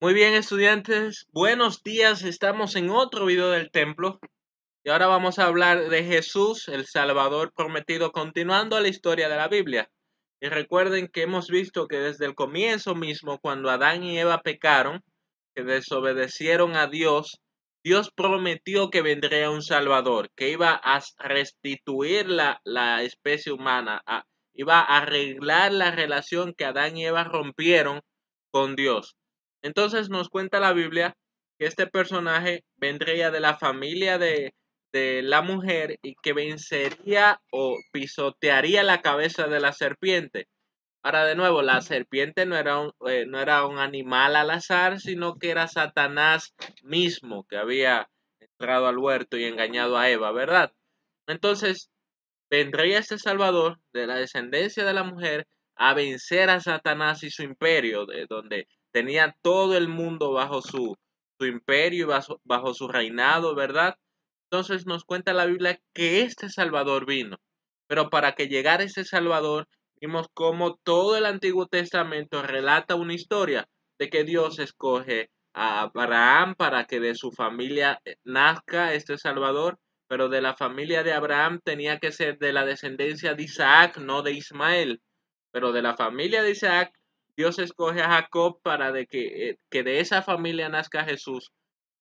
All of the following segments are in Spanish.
Muy bien, estudiantes, buenos días. Estamos en otro video del templo y ahora vamos a hablar de Jesús, el Salvador prometido, continuando la historia de la Biblia. Y recuerden que hemos visto que desde el comienzo mismo, cuando Adán y Eva pecaron, que desobedecieron a Dios, Dios prometió que vendría un Salvador, que iba a restituir la especie humana, iba a arreglar la relación que Adán y Eva rompieron con Dios. Entonces nos cuenta la Biblia que este personaje vendría de la familia de la mujer y que vencería o pisotearía la cabeza de la serpiente. Ahora, de nuevo, la serpiente no era un animal al azar, sino que era Satanás mismo que había entrado al huerto y engañado a Eva, ¿verdad? Entonces, vendría este Salvador de la descendencia de la mujer a vencer a Satanás y su imperio, de donde tenía todo el mundo bajo su imperio y bajo su reinado, ¿verdad? Entonces nos cuenta la Biblia que este Salvador vino, pero para que llegara ese Salvador, vimos cómo todo el Antiguo Testamento relata una historia de que Dios escoge a Abraham para que de su familia nazca este Salvador, pero de la familia de Abraham tenía que ser de la descendencia de Isaac, no de Ismael. Pero de la familia de Isaac, Dios escoge a Jacob para que de esa familia nazca Jesús.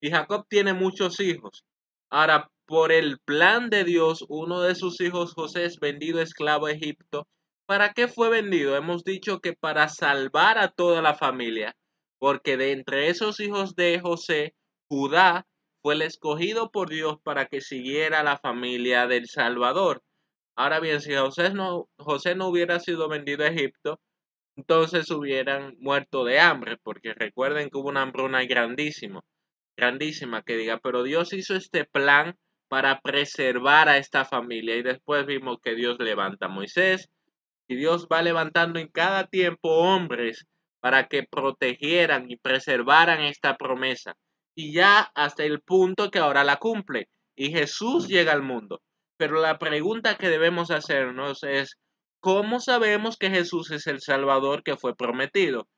Y Jacob tiene muchos hijos. Ahora, por el plan de Dios, uno de sus hijos, José, es vendido esclavo a Egipto. ¿Para qué fue vendido? Hemos dicho que para salvar a toda la familia, porque de entre esos hijos de José, Judá fue el escogido por Dios para que siguiera la familia del Salvador. Ahora bien, si José no hubiera sido vendido a Egipto, entonces hubieran muerto de hambre, porque recuerden que hubo una hambruna grandísima que diga, pero Dios hizo este plan para preservar a esta familia y después vimos que Dios levanta a Moisés y Dios va levantando en cada tiempo hombres para que protegieran y preservaran esta promesa. Y ya hasta el punto que ahora la cumple. Y Jesús llega al mundo. Pero la pregunta que debemos hacernos es, ¿cómo sabemos que Jesús es el Salvador que fue prometido?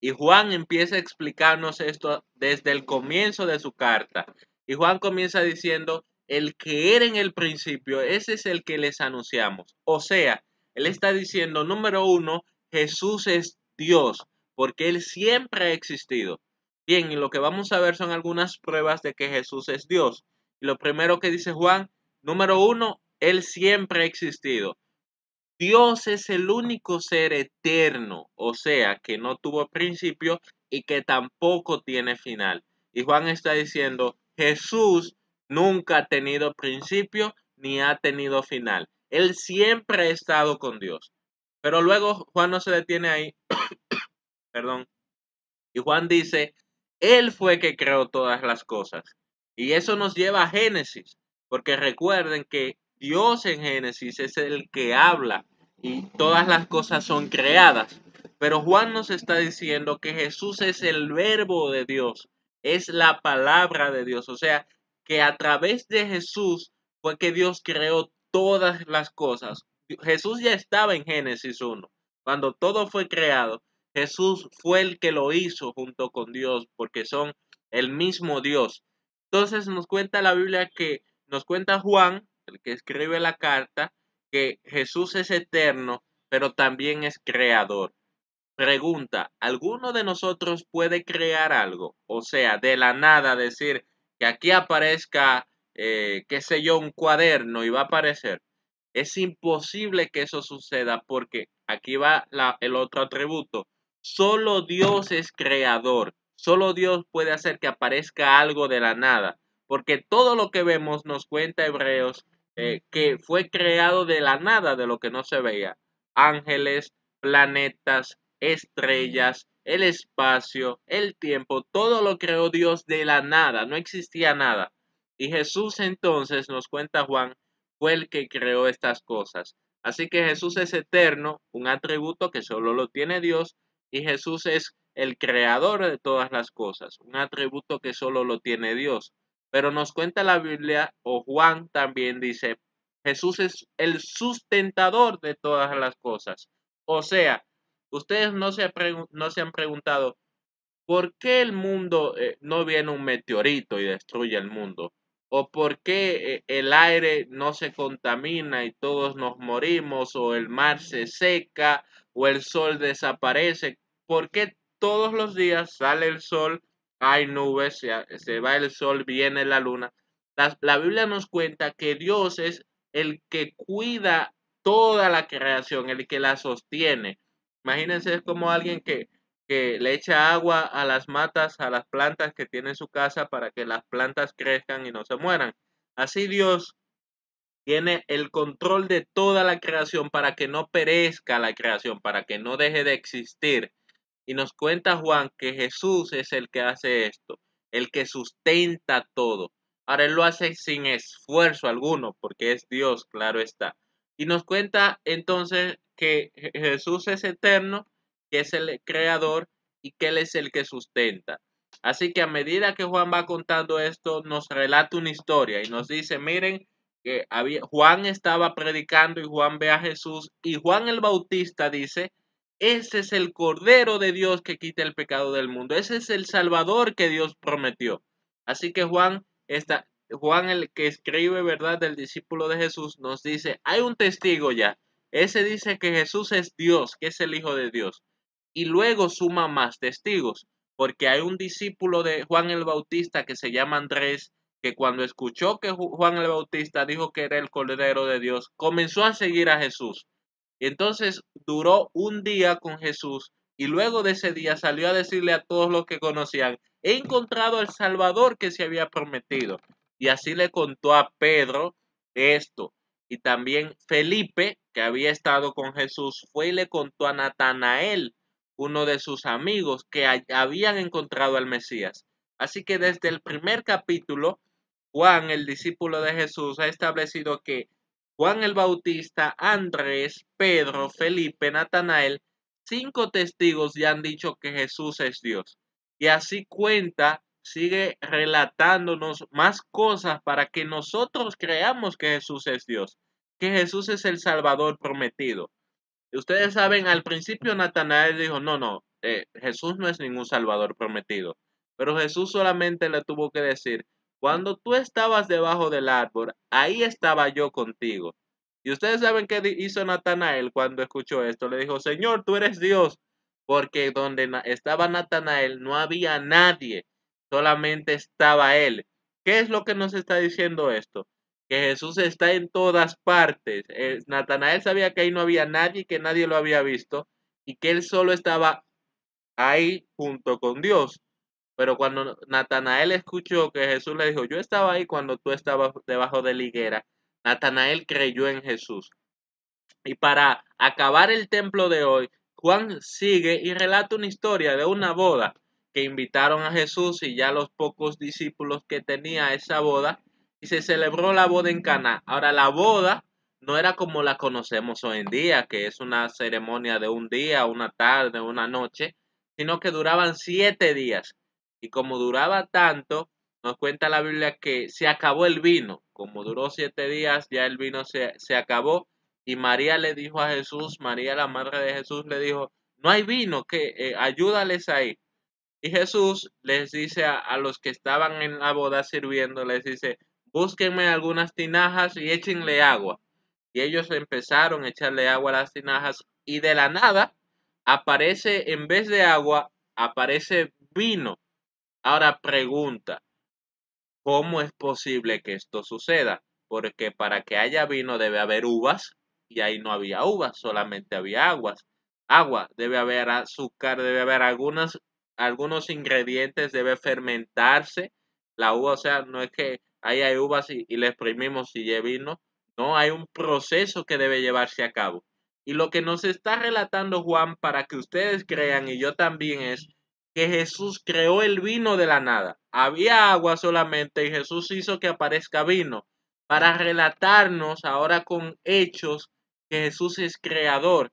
Y Juan empieza a explicarnos esto desde el comienzo de su carta. Y Juan comienza diciendo, el que era en el principio, ese es el que les anunciamos. O sea, él está diciendo, número uno, Jesús es Dios, porque él siempre ha existido. Bien, y lo que vamos a ver son algunas pruebas de que Jesús es Dios. Y lo primero que dice Juan, número uno, él siempre ha existido. Dios es el único ser eterno, o sea, que no tuvo principio y que tampoco tiene final. Y Juan está diciendo, Jesús nunca ha tenido principio ni ha tenido final. Él siempre ha estado con Dios. Pero luego Juan no se detiene ahí, perdón, y Juan dice, Él fue que creó todas las cosas. Y eso nos lleva a Génesis, porque recuerden que Dios en Génesis es el que habla y todas las cosas son creadas. Pero Juan nos está diciendo que Jesús es el verbo de Dios, es la palabra de Dios. O sea, que a través de Jesús fue que Dios creó todas las cosas. Jesús ya estaba en Génesis 1, cuando todo fue creado. Jesús fue el que lo hizo junto con Dios, porque son el mismo Dios. Entonces nos cuenta la Biblia nos cuenta Juan, el que escribe la carta, que Jesús es eterno, pero también es creador. Pregunta, ¿alguno de nosotros puede crear algo? O sea, de la nada decir que aquí aparezca, qué sé yo, un cuaderno y va a aparecer. Es imposible que eso suceda porque aquí va el otro atributo. Solo Dios es creador. Solo Dios puede hacer que aparezca algo de la nada. Porque todo lo que vemos nos cuenta Hebreos que fue creado de la nada, de lo que no se veía. Ángeles, planetas, estrellas, el espacio, el tiempo, todo lo creó Dios de la nada, no existía nada. Y Jesús entonces, nos cuenta Juan, fue el que creó estas cosas. Así que Jesús es eterno, un atributo que solo lo tiene Dios, y Jesús es el creador de todas las cosas, un atributo que solo lo tiene Dios. Pero nos cuenta la Biblia, o Juan también dice, Jesús es el sustentador de todas las cosas. O sea, ustedes no se han preguntado, ¿por qué el mundo no viene un meteorito y destruye el mundo? ¿O por qué el aire no se contamina y todos nos morimos? ¿O el mar se seca? ¿O el sol desaparece? ¿Por qué todos los días sale el sol, hay nubes, se va el sol, viene la luna? La Biblia nos cuenta que Dios es el que cuida toda la creación, el que la sostiene. Imagínense, es como alguien que le echa agua a las matas, a las plantas que tiene en su casa para que las plantas crezcan y no se mueran. Así Dios tiene el control de toda la creación para que no perezca la creación, para que no deje de existir. Y nos cuenta Juan que Jesús es el que hace esto, el que sustenta todo. Ahora Él lo hace sin esfuerzo alguno, porque es Dios, claro está. Y nos cuenta entonces que Jesús es eterno, que es el creador y que Él es el que sustenta. Así que a medida que Juan va contando esto, nos relata una historia y nos dice, miren, que Juan estaba predicando y Juan ve a Jesús y Juan el Bautista dice, ese es el Cordero de Dios que quita el pecado del mundo. Ese es el Salvador que Dios prometió. Así que Juan el que escribe, ¿verdad? Del discípulo de Jesús, nos dice, hay un testigo ya. Ese dice que Jesús es Dios, que es el Hijo de Dios. Y luego suma más testigos, porque hay un discípulo de Juan el Bautista que se llama Andrés, que cuando escuchó que Juan el Bautista dijo que era el Cordero de Dios, comenzó a seguir a Jesús. Y entonces duró un día con Jesús y luego de ese día salió a decirle a todos los que conocían, he encontrado al Salvador que se había prometido. Y así le contó a Pedro esto. Y también Felipe, que había estado con Jesús, fue y le contó a Natanael, uno de sus amigos, que habían encontrado al Mesías. Así que desde el primer capítulo, Juan, el discípulo de Jesús, ha establecido que Juan el Bautista, Andrés, Pedro, Felipe, Natanael, 5 testigos ya han dicho que Jesús es Dios. Y así cuenta, sigue relatándonos más cosas para que nosotros creamos que Jesús es Dios, que Jesús es el Salvador prometido. Y ustedes saben, al principio Natanael dijo, no, no, Jesús no es ningún Salvador prometido. Pero Jesús solamente le tuvo que decir, cuando tú estabas debajo del árbol, ahí estaba yo contigo. Y ustedes saben qué hizo Natanael cuando escuchó esto. Le dijo, Señor, tú eres Dios. Porque donde estaba Natanael no había nadie, solamente estaba él. ¿Qué es lo que nos está diciendo esto? Que Jesús está en todas partes. Natanael sabía que ahí no había nadie, que nadie lo había visto y que él solo estaba ahí junto con Dios. Pero cuando Natanael escuchó que Jesús le dijo, yo estaba ahí cuando tú estabas debajo de la higuera, Natanael creyó en Jesús. Y para acabar el templo de hoy, Juan sigue y relata una historia de una boda que invitaron a Jesús y ya los pocos discípulos que tenía esa boda y se celebró la boda en Caná. Ahora la boda no era como la conocemos hoy en día, que es una ceremonia de un día, una tarde, una noche, sino que duraban 7 días. Y como duraba tanto, nos cuenta la Biblia que se acabó el vino. Como duró 7 días, ya el vino se acabó y María le dijo a Jesús, María la madre de Jesús le dijo, no hay vino, que ayúdales ahí. Y Jesús les dice a los que estaban en la boda sirviendo, les dice, búsquenme algunas tinajas y échenle agua. Y ellos empezaron a echarle agua a las tinajas y de la nada aparece, en vez de agua, aparece vino. Ahora pregunta, ¿cómo es posible que esto suceda? Porque para que haya vino debe haber uvas y ahí no había uvas, solamente había agua, debe haber azúcar, debe haber algunos ingredientes, debe fermentarse la uva, o sea, no es que ahí hay uvas y le exprimimos y ya vino, no, hay un proceso que debe llevarse a cabo. Y lo que nos está relatando Juan para que ustedes crean y yo también es que Jesús creó el vino de la nada. Había agua solamente y Jesús hizo que aparezca vino para relatarnos ahora con hechos que Jesús es creador,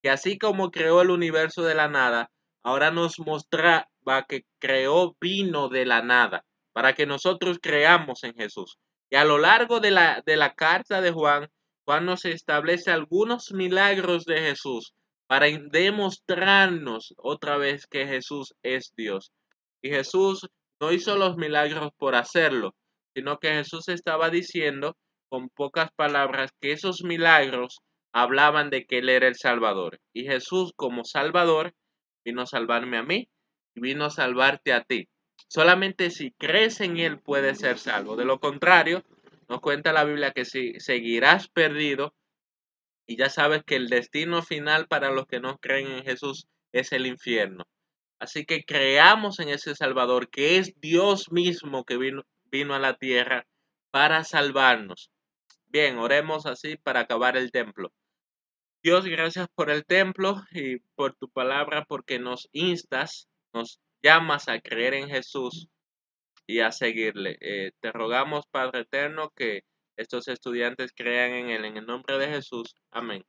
que así como creó el universo de la nada, ahora nos mostraba que creó vino de la nada, para que nosotros creamos en Jesús. Y a lo largo de la carta de Juan, Juan nos establece algunos milagros de Jesús para demostrarnos otra vez que Jesús es Dios. Y Jesús no hizo los milagros por hacerlo, sino que Jesús estaba diciendo con pocas palabras que esos milagros hablaban de que Él era el Salvador. Y Jesús como Salvador vino a salvarme a mí y vino a salvarte a ti. Solamente si crees en Él puedes ser salvo. De lo contrario, nos cuenta la Biblia que si seguirás perdido y ya sabes que el destino final para los que no creen en Jesús es el infierno. Así que creamos en ese Salvador, que es Dios mismo que vino a la tierra para salvarnos. Bien, oremos así para acabar el templo. Dios, gracias por el templo y por tu palabra, porque nos instas, nos llamas a creer en Jesús y a seguirle. Te rogamos, Padre eterno, que estos estudiantes crean en Él. En el nombre de Jesús. Amén.